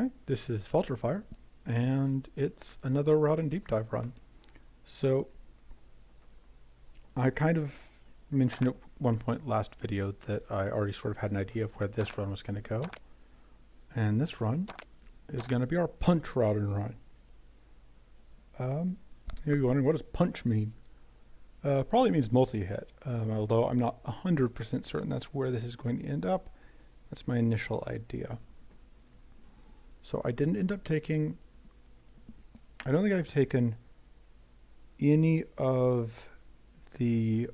Hi, this is Falterfire, and it's another Raodan deep dive run. So, I kind of mentioned at one point last video that I already sort of had an idea of where this run was going to go. And this run is going to be our punch Raodan run. You're wondering, what does punch mean? Probably means multi-hit, although I'm not 100% certain that's where this is going to end up. That's my initial idea. So I didn't end up taking, I don't think I've taken any of the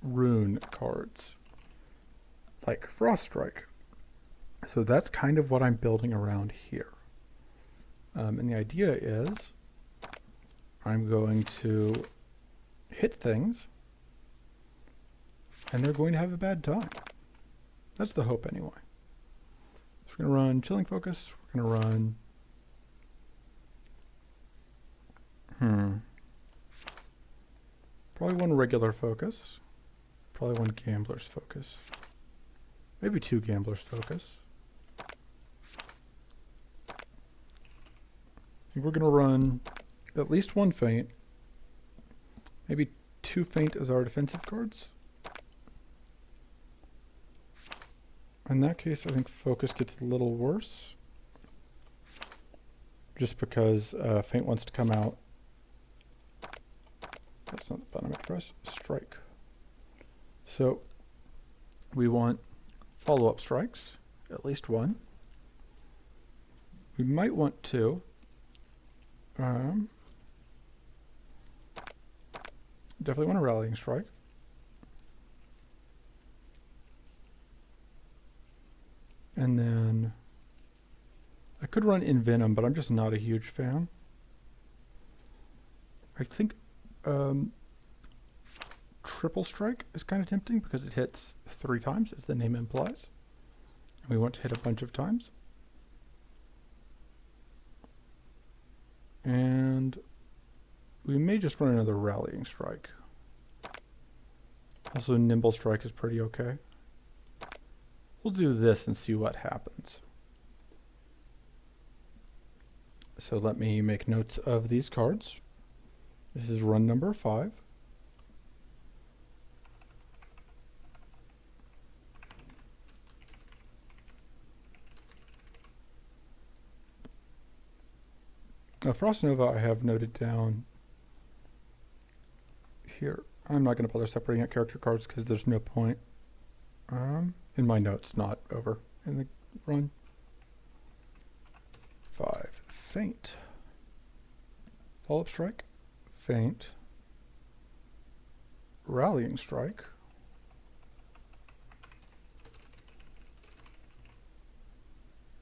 rune cards, like Frost Strike. So that's kind of what I'm building around here. And the idea is I'm going to hit things and they're going to have a bad time. That's the hope anyway. So we're going to run Chilling Focus. We're going to run probably one regular focus, probably one gambler's focus, maybe two gamblers focus. I think we're going to run at least one feint, maybe two feint as our defensive cards. In that case, I think focus gets a little worse, just because feint wants to come out. That's not the button I meant to press. Strike. So we want follow-up strikes, at least one. We might want two. Definitely want a rallying strike. And then I could run Envenom, but I'm just not a huge fan. I think Triple Strike is kind of tempting because it hits 3 times, as the name implies. And we want to hit a bunch of times. And we may just run another Rallying Strike. Also, Nimble Strike is pretty okay. We'll do this and see what happens. So let me make notes of these cards. This is run number 5. Now, Frost Nova I have noted down here. I'm not going to bother separating out character cards because there's no point. In my notes, not over in the run. 5. Feint. Follow-up strike. Feint. Rallying strike.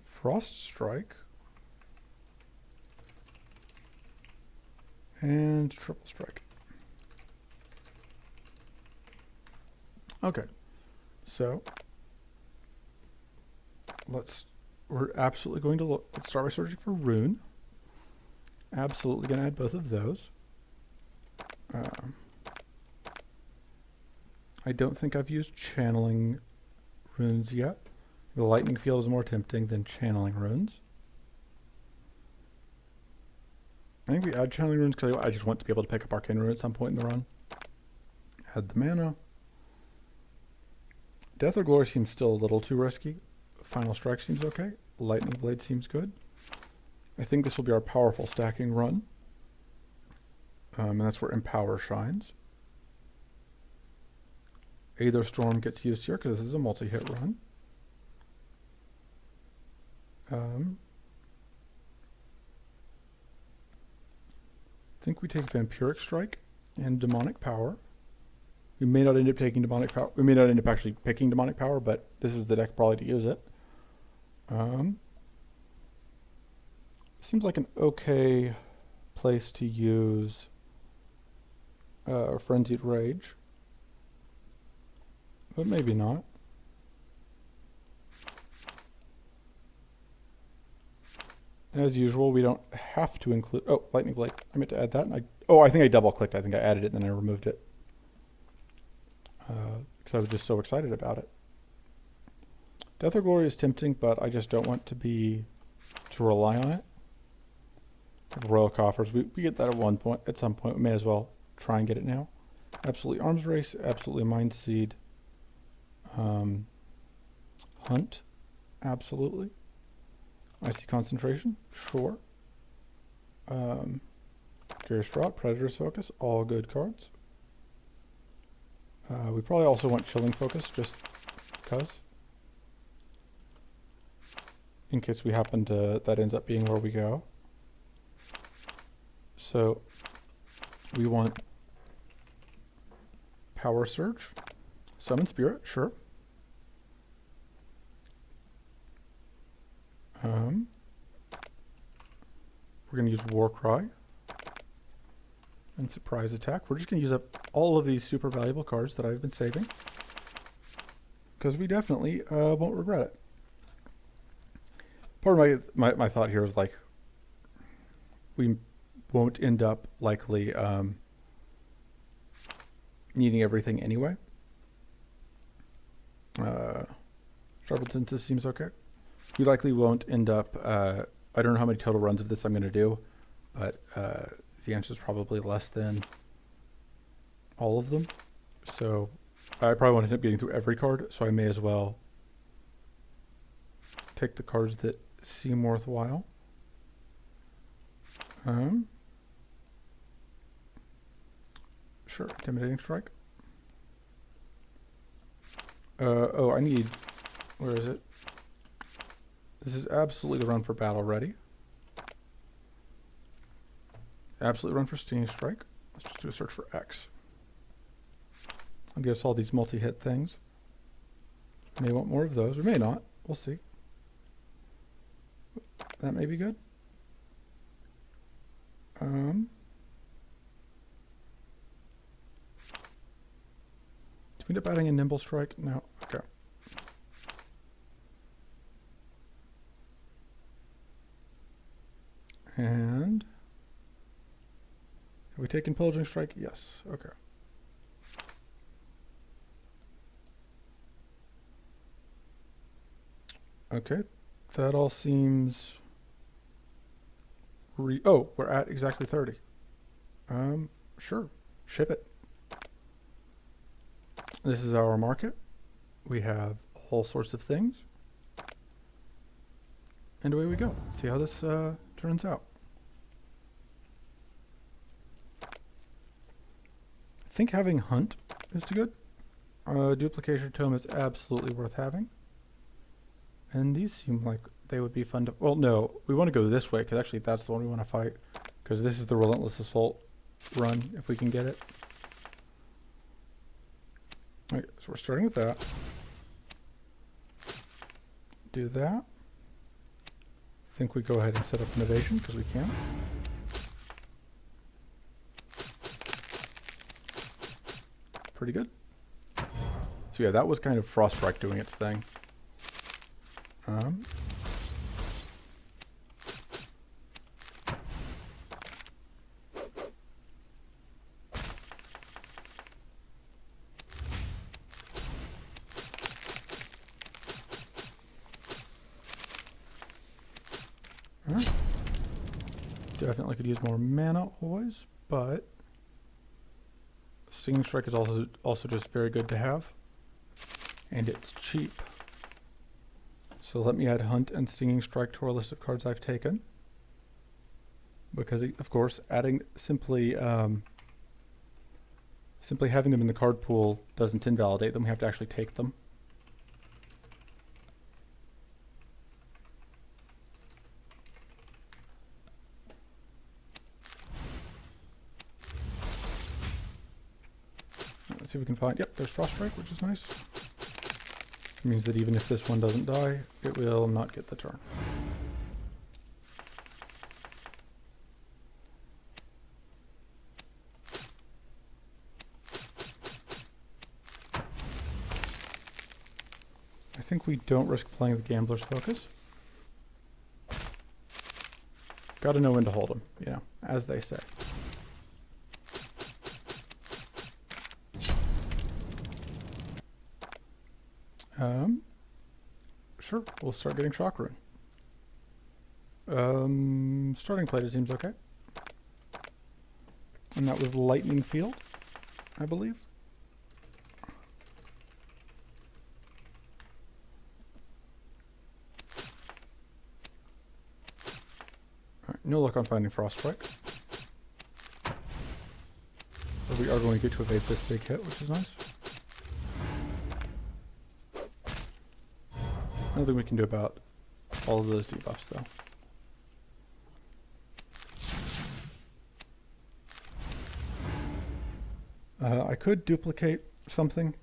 Frost strike. And triple strike. Okay. So we're absolutely going to let's start by searching for rune. Absolutely going to add both of those. I don't think I've used channeling runes yet. The lightning field is more tempting than channeling runes. I think we add channeling runes because I just want to be able to pick up arcane rune at some point in the run. Add the mana. Death or Glory seems still a little too risky. Final Strike seems okay. Lightning Blade seems good. I think this will be our powerful stacking run. And that's where Empower shines. Aether Storm gets used here because this is a multi-hit run. I think we take Vampiric Strike and Demonic Power. We may not end up taking Demonic Power. We may not end up actually picking Demonic Power, but this is the deck probably to use it. Seems like an okay place to use Frenzied Rage, but maybe not. As usual, we don't have to include... Oh, Lightning Blade. I meant to add that. And I think I double-clicked. I think I added it and then I removed it. Because I was just so excited about it. Death or Glory is tempting, but I just don't want to be to rely on it. Royal Coffers, we get that at some point. We may as well try and get it now. Absolutely Arms Race, absolutely Mind Seed. Hunt, absolutely. Icy Concentration, sure. Curious Drought, Predator's Focus, all good cards. We probably also want Chilling Focus, just because. In case we happen to, that ends up being where we go. So, we want Power Surge, Summon Spirit, sure. We're going to use War Cry and Surprise Attack. We're just going to use up all of these super valuable cards that I've been saving, because we definitely won't regret it. Part of my thought here is like, we won't end up likely needing everything anyway. Sharpened Senses seems okay. We likely won't end up, I don't know how many total runs of this I'm going to do, but the answer is probably less than all of them. So I probably won't end up getting through every card, so I may as well take the cards that seem worthwhile. Sure, Intimidating Strike. Oh, I need, where is it? This is absolutely the run for Battle Ready. Absolutely run for Stinging Strike. Let's just do a search for X. I'll give us all these multi-hit things. May want more of those, or may not. We'll see. That may be good. Did we end up adding a Nimble Strike? No. Okay. And have we taken Pillaging Strike? Yes. Okay. Okay. That all seems oh, we're at exactly 30. Sure. Ship it. This is our market. We have all sorts of things. And away we go. Let's see how this turns out. I think having Hunt is good. Duplication Tome is absolutely worth having. And these seem like they would be fun to... Well, no, we want to go this way, because actually that's the one we want to fight. Because this is the Relentless Assault run, if we can get it. Okay, so we're starting with that. Do that. I think we go ahead and set up Innovation, because we can. Pretty good. So yeah, that was kind of Frost Strike doing its thing. Alright. Definitely could use more mana always, but Stinging Strike is also just very good to have. And it's cheap. So let me add Hunt and Stinging Strike to our list of cards I've taken. Because, of course, adding simply having them in the card pool doesn't invalidate them. We have to actually take them. Let's see if we can find... Yep, there's Frost Strike, which is nice. It means that even if this one doesn't die, it will not get the turn. I think we don't risk playing the Gambler's Focus. Gotta know when to hold them, you know, as they say. Sure, we'll start getting Shock Rune. Starting plate, it seems okay. And that was lightning field, I believe. Alright, no luck on finding frost strike. But we are going to get to evade this big hit, which is nice. Nothing we can do about all of those debuffs, though. I could duplicate something.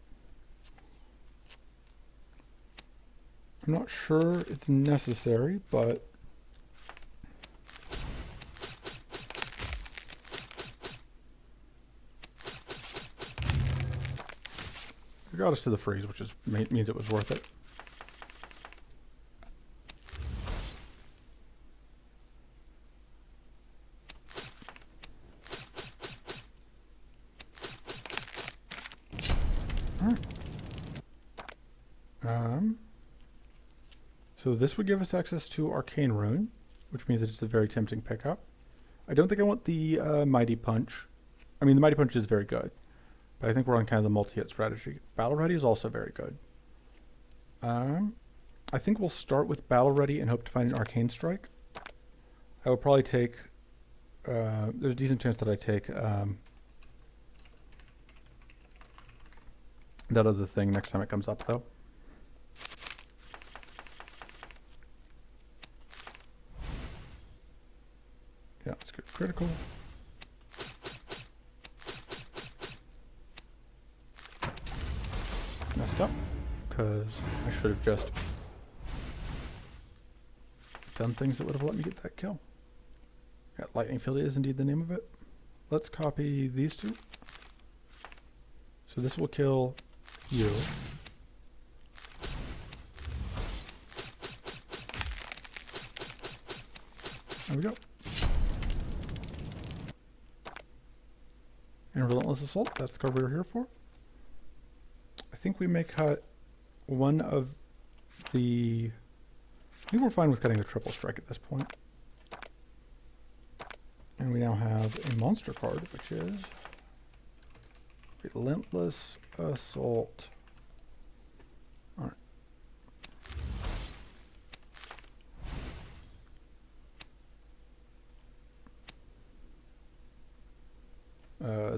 I'm not sure it's necessary, but it got us to the freeze, which is means it was worth it. So this would give us access to Arcane Rune, which means that it's a very tempting pickup. I don't think I want the Mighty Punch. I mean, the Mighty Punch is very good, but I think we're on kind of the multi-hit strategy. Battle Ready is also very good. I think we'll start with Battle Ready and hope to find an Arcane Strike. I will probably take... there's a decent chance that I take that other thing next time it comes up, though. Yeah, let's get critical. Messed up, because I should have just done things that would have let me get that kill. Yeah, Lightning Field is indeed the name of it. Let's copy these two. So this will kill you. There we go. And Relentless Assault, that's the card we were here for. I think we may cut one of the... I think we're fine with cutting the triple strike at this point. And we now have a monster card, which is Relentless Assault. Alright.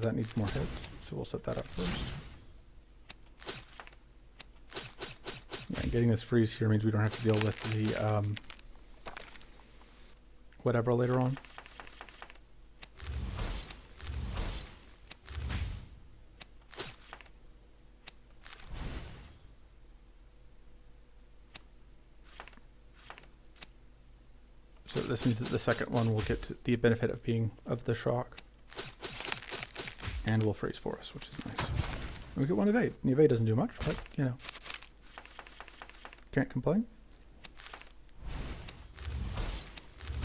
That needs more hits, so we'll set that up first. Yeah, getting this freeze here means we don't have to deal with the whatever later on. So this means that the second one will get the benefit of being of the shock. And will freeze for us, which is nice. And we get one evade. The evade doesn't do much, but you know. Can't complain.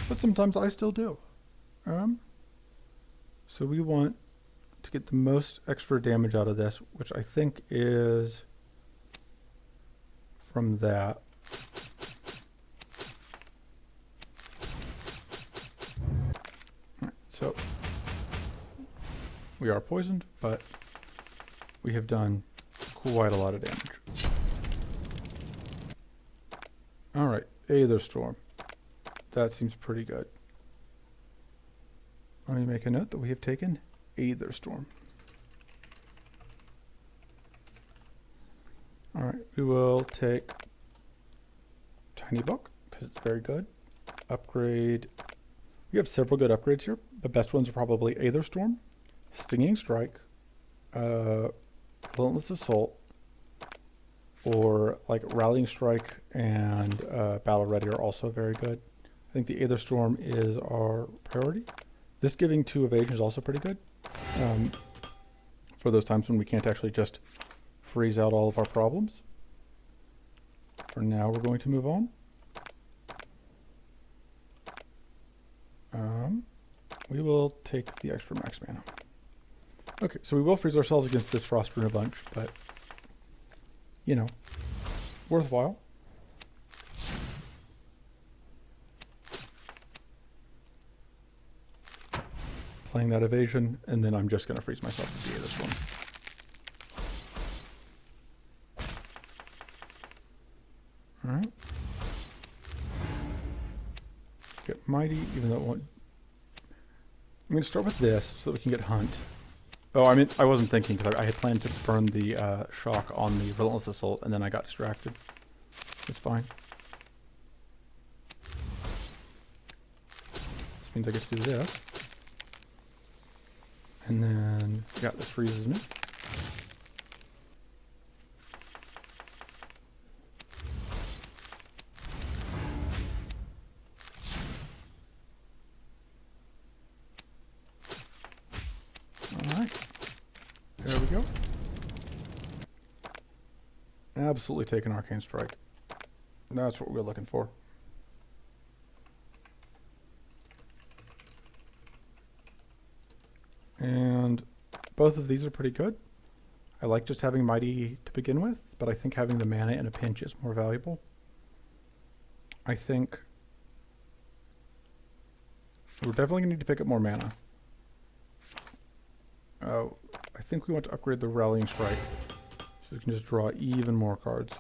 But sometimes I still do. So we want to get the most extra damage out of this, which I think is from that. Alright, so we are poisoned, but we have done quite a lot of damage. Alright, Aether Storm. That seems pretty good. Let me make a note that we have taken Aether Storm. Alright, we will take Tiny Book, because it's very good. Upgrade. We have several good upgrades here. The best ones are probably Aether Storm, Stinging Strike, Relentless Assault, or like Rallying Strike and Battle Ready are also very good. I think the Aether Storm is our priority. This giving 2 evasion is also pretty good. For those times when we can't actually just freeze out all of our problems. For now, we're going to move on. We will take the extra max mana. Okay, so we will freeze ourselves against this Frost Rune a bunch, but, you know, worthwhile. playing that evasion, and then I'm just going to freeze myself to DA this one. Alright. Get Mighty, even though it won't... I'm going to start with this, so that we can get Hunt. Oh, I mean, I wasn't thinking, because I had planned to burn the shock on the Relentless Assault, and then I got distracted. It's fine. This means I get to do this. And then, yeah, this freezes me. Alright. There we go. Absolutely take an Arcane Strike. That's what we're looking for. And both of these are pretty good. I like just having Mighty to begin with, but I think having the mana in a pinch is more valuable. I think we're definitely going to need to pick up more mana. Oh, I think we want to upgrade the Rallying Strike so we can just draw even more cards.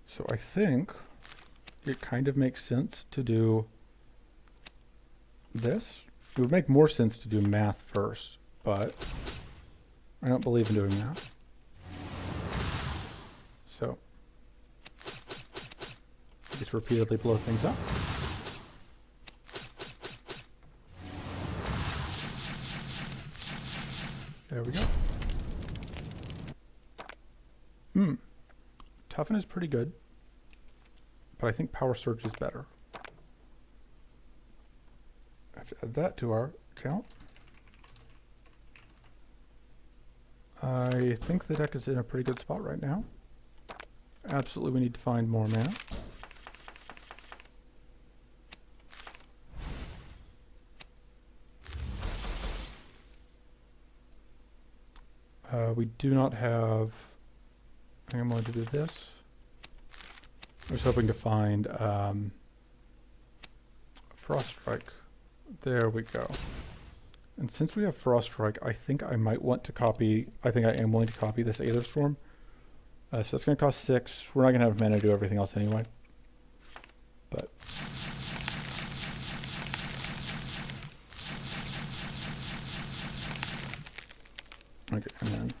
So I think it kind of makes sense to do this. It would make more sense to do math first, but I don't believe in doing math. So just repeatedly blow things up. There we go. Toughen is pretty good, but I think Power Surge is better. I have to add that to our count. I think the deck is in a pretty good spot right now. Absolutely, we need to find more mana. We do not have... I think I'm going to do this. I was hoping to find Frost Strike. There we go. And since we have Frost Strike, I think I might want to copy... I think I am willing to copy this Aether Storm. So that's going to cost 6. We're not going to have mana to do everything else anyway. But... okay, and then...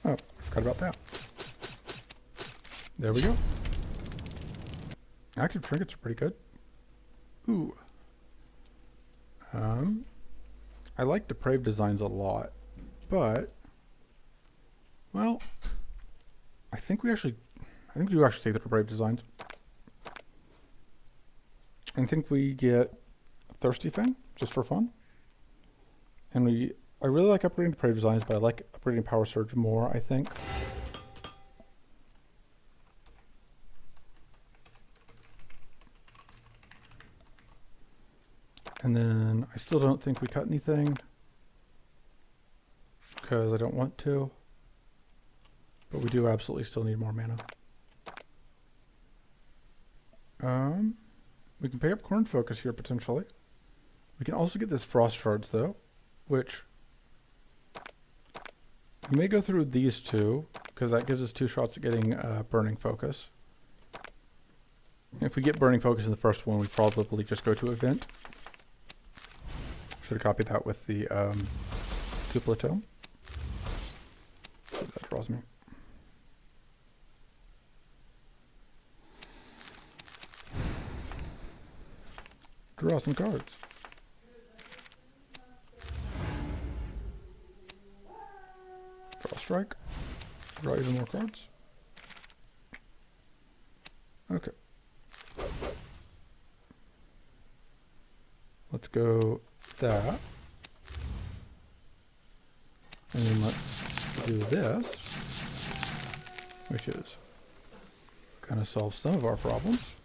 oh, forgot about that. There we go. Active trinkets are pretty good. Ooh. I like Depraved Designs a lot, but... well, I think we do actually take the Depraved Designs. I think we get Thirsty Fang, just for fun. And I really like upgrading Depraved Designs, but I like upgrading Power Surge more, I think. And then I still don't think we cut anything, because I don't want to. But we do absolutely still need more mana. We can pay up Corn Focus here, potentially. We can also get this Frost Shards, though, which... we may go through these two, because that gives us 2 shots at getting Burning Focus. If we get Burning Focus in the first one, we probably just go to Event. Should have copied that with the Cupola Tome. That draws me. Draw some cards. Draw a strike. Draw even more cards. Okay. Let's go that. And then let's do this, which is going to solve some of our problems.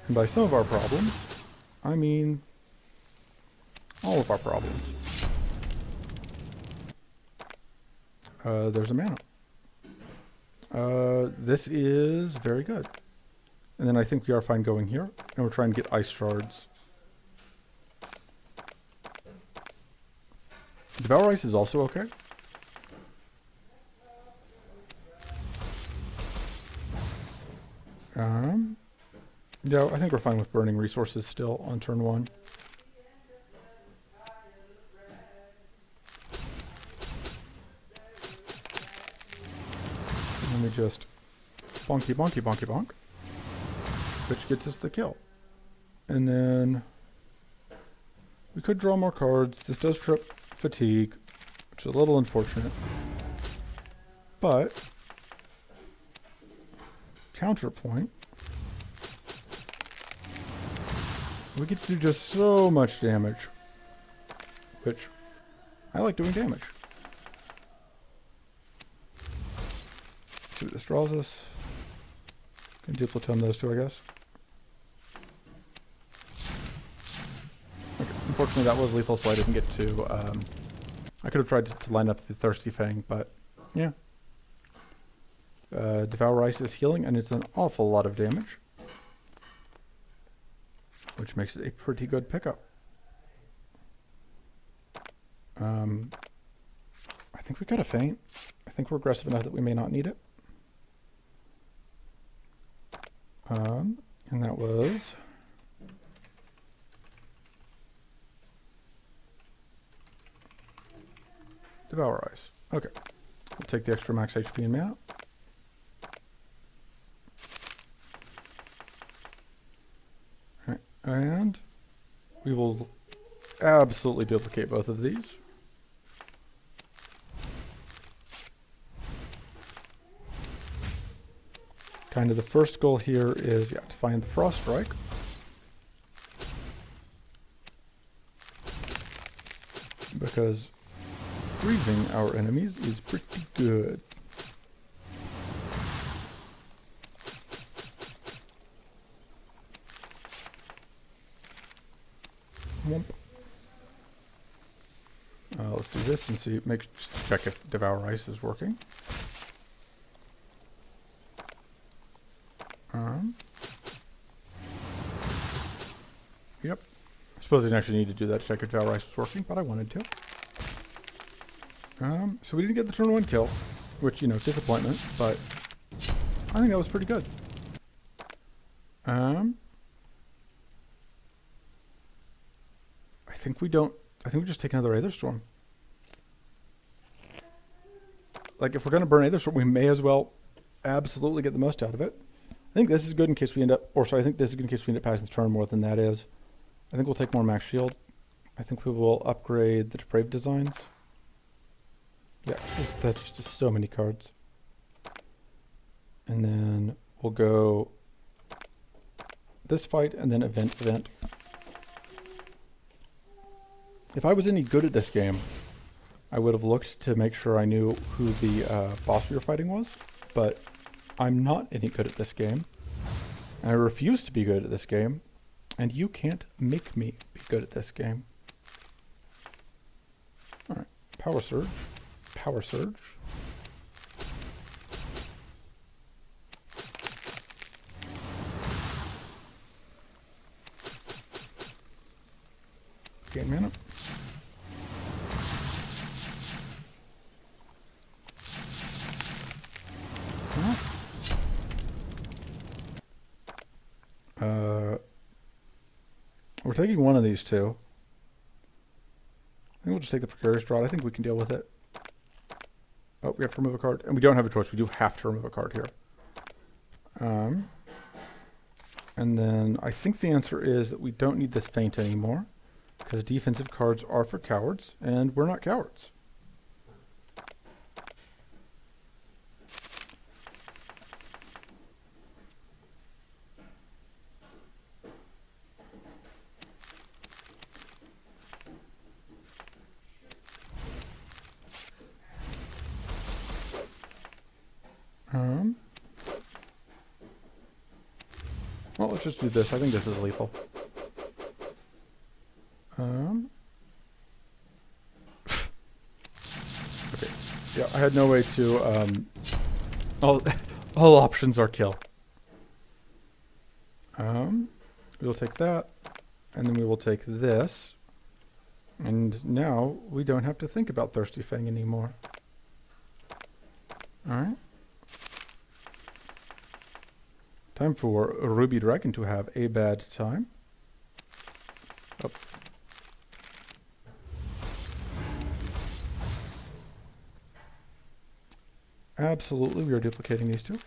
And by some of our problems, I mean all of our problems. There's a mana. This is very good. And then I think we are fine going here. And we're trying to get ice shards. Devour Ice is also okay. Yeah, I think we're fine with burning resources still on turn 1. And then we just bonky, bonky, bonky, bonk, which gets us the kill. And then we could draw more cards. This does trip fatigue, which is a little unfortunate. But counterpoint, we get to do just so much damage, which I like doing damage. See what this draws us. Can duplicate those two, I guess. Okay. Unfortunately, that was lethal, so I didn't get to. I could have tried to line up the Thirsty Fang, but yeah. Devour Ice is healing, and it's an awful lot of damage, which makes it a pretty good pickup. I think we got a feint. I think we're aggressive enough that we may not need it. And that was Devour Ice. Okay. We'll take the extra max HP and mana. Alright, and we will absolutely duplicate both of these. Kind of the first goal here is, yeah, to find the Frost Strike. Because freezing our enemies is pretty good. Womp. Let's do this and see, just check if Devour Ice is working. Yep. I suppose I didn't actually need to do that to check if Devour Ice was working, but I wanted to. So we didn't get the turn 1 kill, which, you know, disappointment, but I think that was pretty good. I think we just take another Aether Storm. Like, if we're going to burn Aether Storm, we may as well absolutely get the most out of it. I think this is good in case we end up, I think this is good in case we end up passing the turn more than that is. I think we'll take more max shield. I think we will upgrade the Depraved Designs. Yeah, that's just so many cards. And then we'll go this fight and then event. If I was any good at this game, I would have looked to make sure I knew who the boss we were fighting was, but I'm not any good at this game. And I refuse to be good at this game, and you can't make me be good at this game. Alright, Power Surge. Power Surge. Gain mana. We're taking one of these two. I think we'll just take the Precarious Drought. I think we can deal with it. Oh, we have to remove a card. And we don't have a choice. We do have to remove a card here. And then I think the answer is that we don't need this feint anymore, because defensive cards are for cowards, and we're not cowards. Well, let's just do this. I think this is lethal. Yeah, I had no way to, all, all options are kill. We'll take that, and then we will take this. And now we don't have to think about Thirsty Fang anymore. Alright. Time for Ruby Dragon to have a bad time. Oh. Absolutely, we are duplicating these two.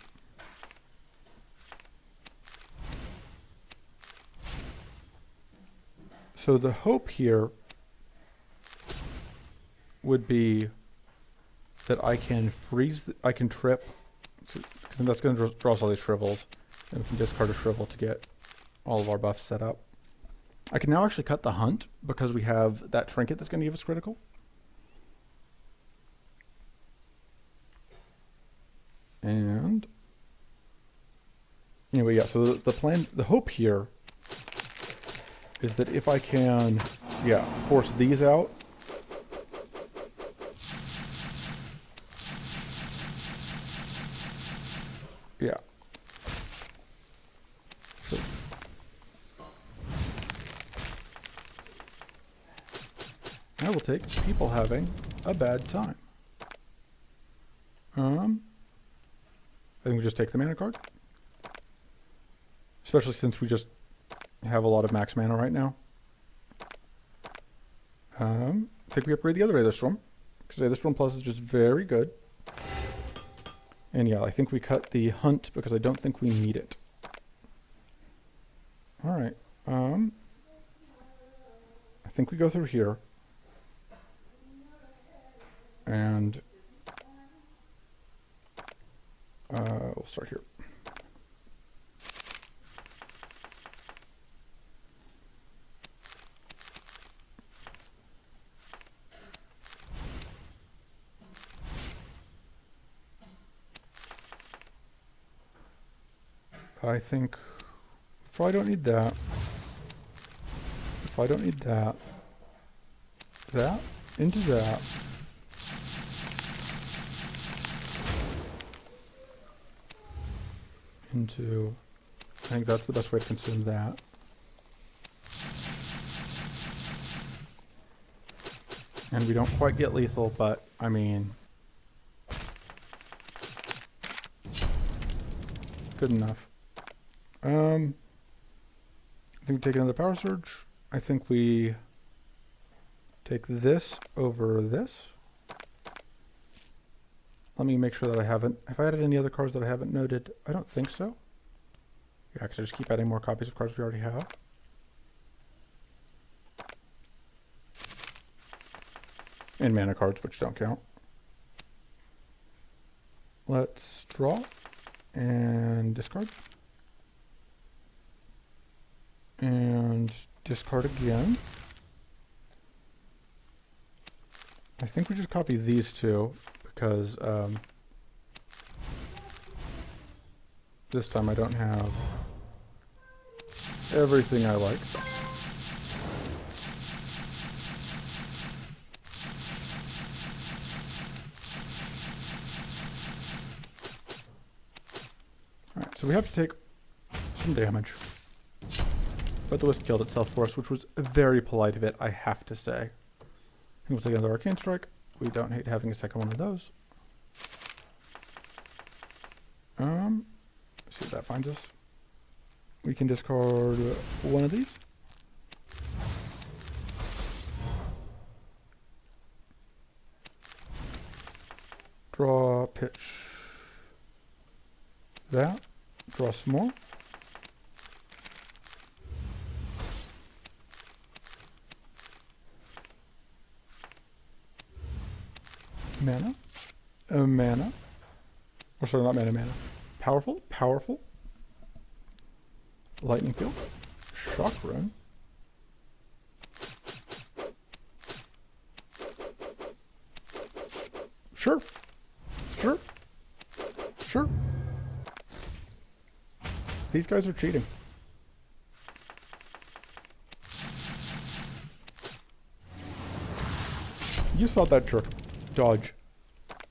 So the hope here would be that I can freeze, I can trip, so, and that's going to draw us all these shrivels, and we can discard a shrivel to get all of our buffs set up. I can now actually cut the hunt because we have that trinket that's going to give us critical. And anyway, yeah, so the plan, the hope here is that if I can, yeah, force these out, yeah. So I will take people having a bad time. I think we just take the mana card. Especially since we just have a lot of max mana right now. I think we upgrade the other Aether Storm, because Aether Storm Plus is just very good. And yeah, I think we cut the hunt because I don't think we need it. Alright. I think we go through here. And we'll start here. I think if I don't need that, if I don't need that, that into that, into, I think that's the best way to consume that. And we don't quite get lethal, but I mean, good enough. I think we take another Power Surge. I think we take this over this. Let me make sure that I haven't, have I added any other cards that I haven't noted? I don't think so. Yeah, because I just keep adding more copies of cards we already have. And mana cards, which don't count. Let's draw and discard. And discard again. I think we just copy these two because this time I don't have everything I like. Alright, so we have to take some damage. But the Wisp killed itself for us, which was very polite of it, I have to say. We'll take another Arcane Strike. We don't hate having a second one of those. Let's see what that finds us. We can discard one of these. Draw, pitch that. Draw some more. Mana. Mana. Or sorry, not mana, mana. Powerful, powerful. Lightning Field. Shock Rune. Sure. Sure. Sure. These guys are cheating. You saw that jerk dodge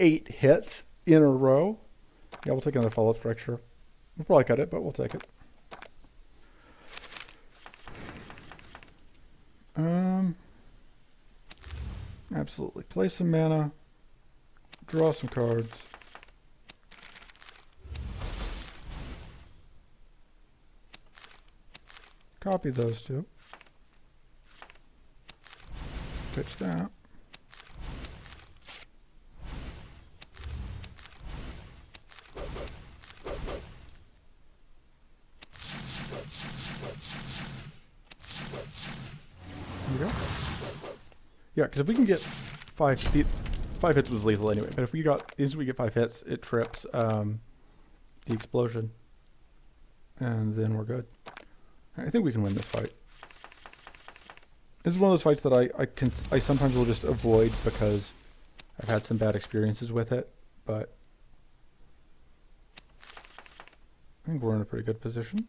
8 hits in a row. Yeah, we'll take another follow-up strike, sure. We'll probably cut it, but we'll take it. Absolutely. Play some mana. Draw some cards. Copy those two. Pitch that. There we go. Yeah, because if we can get 5 hits was lethal anyway, but if we got, as we get 5 hits, it trips the explosion. And then we're good. I think we can win this fight. This is one of those fights that I sometimes will just avoid because I've had some bad experiences with it, but I think we're in a pretty good position.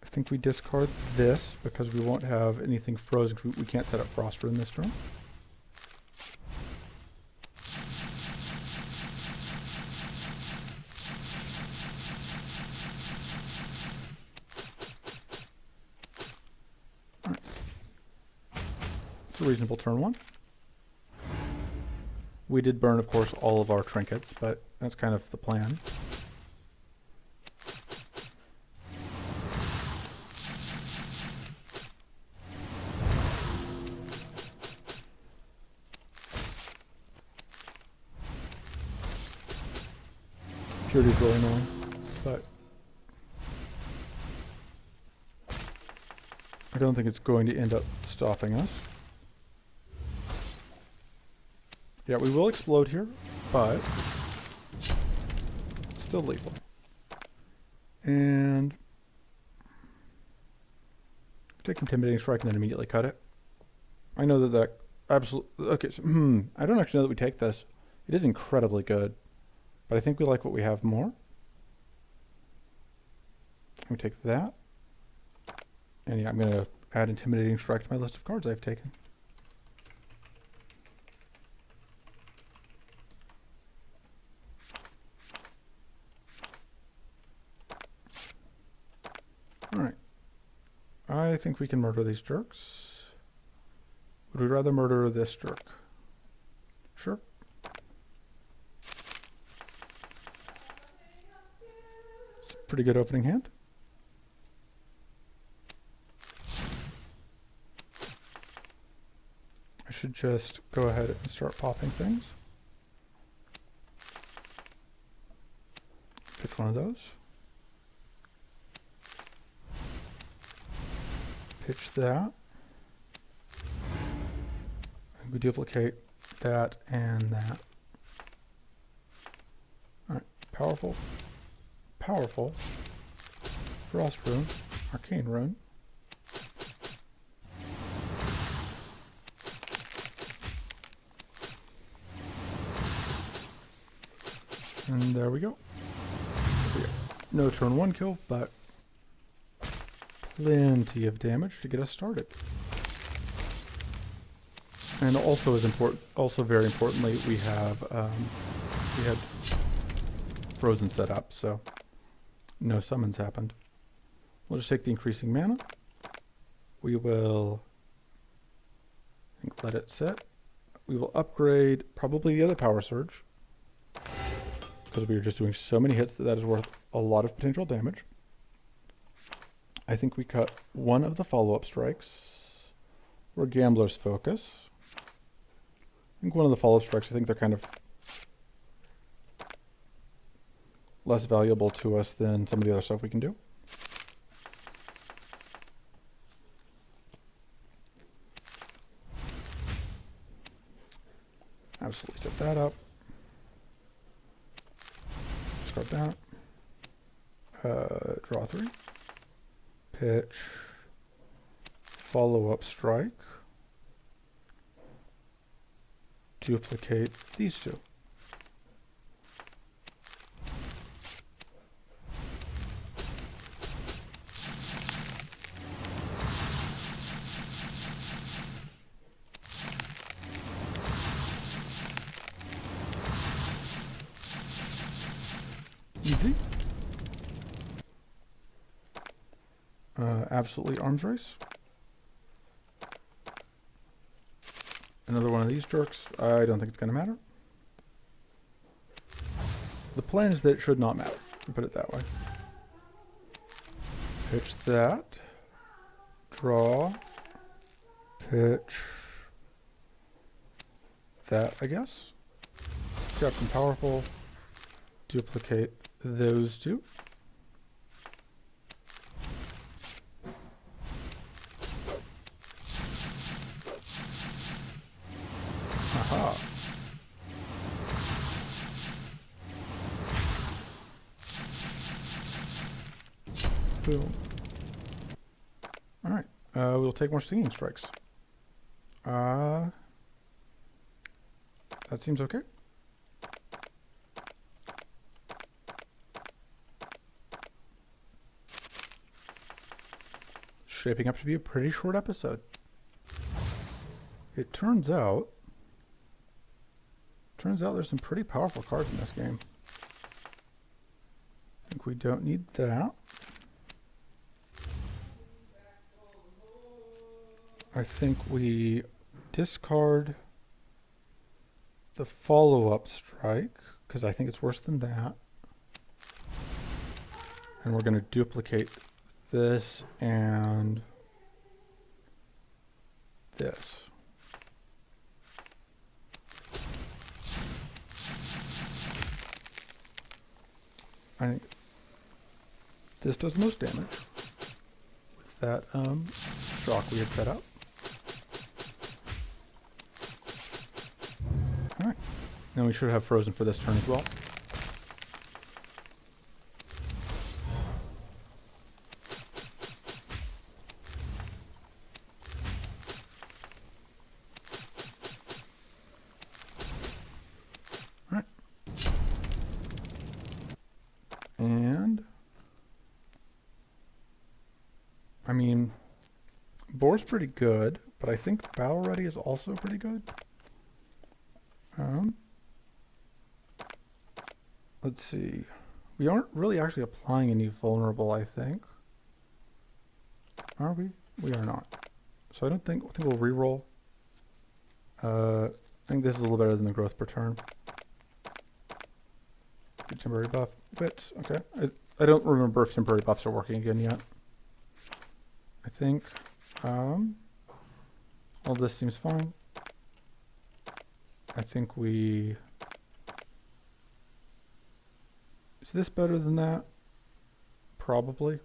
I think we discard this because we won't have anything frozen. We can't set up Frost Rune this turn. Right. It's a reasonable turn 1. We did burn, of course, all of our trinkets, but that's kind of the plan. Purity's really annoying, but I don't think it's going to end up stopping us. Yeah, we will explode here, but still lethal. And take Intimidating Strike and then immediately cut it. I know that absolutely... Okay, so, I don't actually know that we take this. It is incredibly good. But I think we like what we have more. We take that. And yeah, I'm going to add Intimidating Strike to my list of cards I've taken. Alright. I think we can murder these jerks. Would we rather murder this jerk? Sure. Pretty good opening hand. I should just go ahead and start popping things. Pick one of those. Pitch that. And we duplicate that and that. Alright, powerful. Powerful Frost Rune, Arcane Rune. And there we go. No turn 1 kill, but plenty of damage to get us started. And also as important, also very importantly, we had frozen set up, so no summons happened. We'll just take the increasing mana. We will let it set. We will upgrade probably the other Power Surge because we are just doing so many hits that is worth a lot of potential damage. I think we cut one of the follow-up strikes. Or Gambler's Focus. I think one of the follow-up strikes, I think they're kind of less valuable to us than some of the other stuff we can do. Absolutely set that up. Discard that. Draw 3. Pitch. Follow-up strike. Duplicate these two. Easy. Absolutely arms race. Another one of these jerks. I don't think it's going to matter. The plan is that it should not matter. Put it that way. Pitch that. Draw. Pitch that, I guess. Captain Powerful. Duplicate those two. Aha. Boom. Alright. We'll take more stinging strikes. That seems okay. Shaping up to be a pretty short episode. It turns out there's some pretty powerful cards in this game. I think we don't need that. I think we discard the follow-up strike, because I think it's worse than that. And we're going to duplicate this and this. I think this does the most damage with that shock we had set up. Alright. Then we should have frozen for this turn as well. Alright. And I mean, Boar's pretty good, but I think Battle Ready is also pretty good. Let's see. We aren't really actually applying any vulnerable, I think. Are we? We are not. So I think we'll reroll. I think this is a little better than the growth per turn. Good temporary buff. Bits. Okay. I don't remember if temporary buffs are working again yet. I think all this seems fine. I think we... Is this better than that? Probably.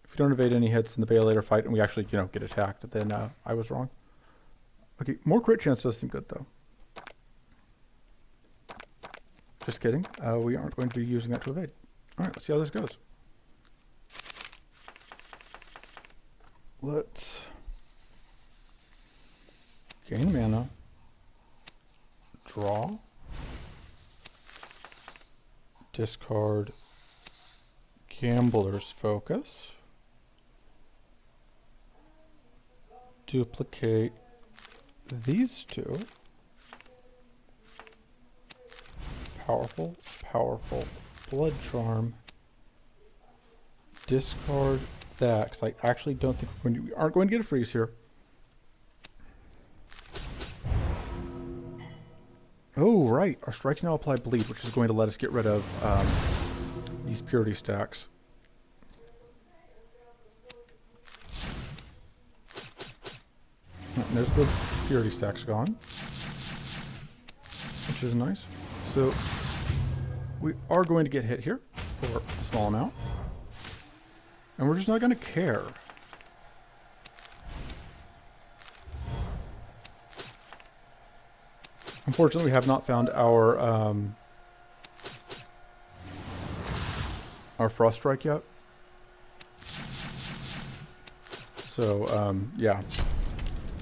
If we don't evade any hits in the Baelator fight and we actually, get attacked, then I was wrong. Okay, more crit chance does seem good though. Just kidding. We aren't going to be using that to evade. Alright, let's see how this goes. Let's gain mana. Draw. Discard Gambler's Focus. Duplicate these two. Powerful, powerful. Blood Charm. Discard that, because I actually don't think we aren't going to get a freeze here. Oh, right. Our strikes now apply bleed, which is going to let us get rid of these purity stacks. And there's the purity stacks gone, which is nice. So we are going to get hit here for a small amount. And we're just not going to care. Unfortunately, we have not found our Frost Strike yet. So, yeah.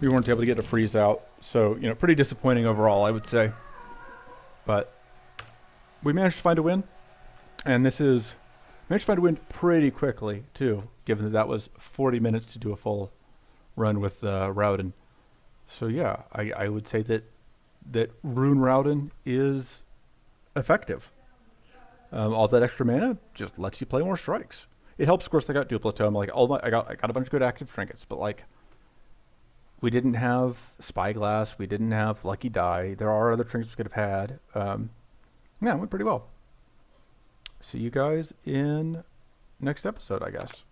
We weren't able to get a freeze out. So, pretty disappointing overall, I would say. But we managed to find a win. And managed to find a win pretty quickly, too, given that was 40 minutes to do a full run with Raodan. So, yeah, I would say that that Rune Raodan is effective. All that extra mana just lets you play more strikes. It helps, of course. I got Duplicitome. Like I got a bunch of good active trinkets, but like we didn't have Spyglass. We didn't have Lucky Die. There are other trinkets we could have had. Yeah, it went pretty well. See you guys in next episode, I guess.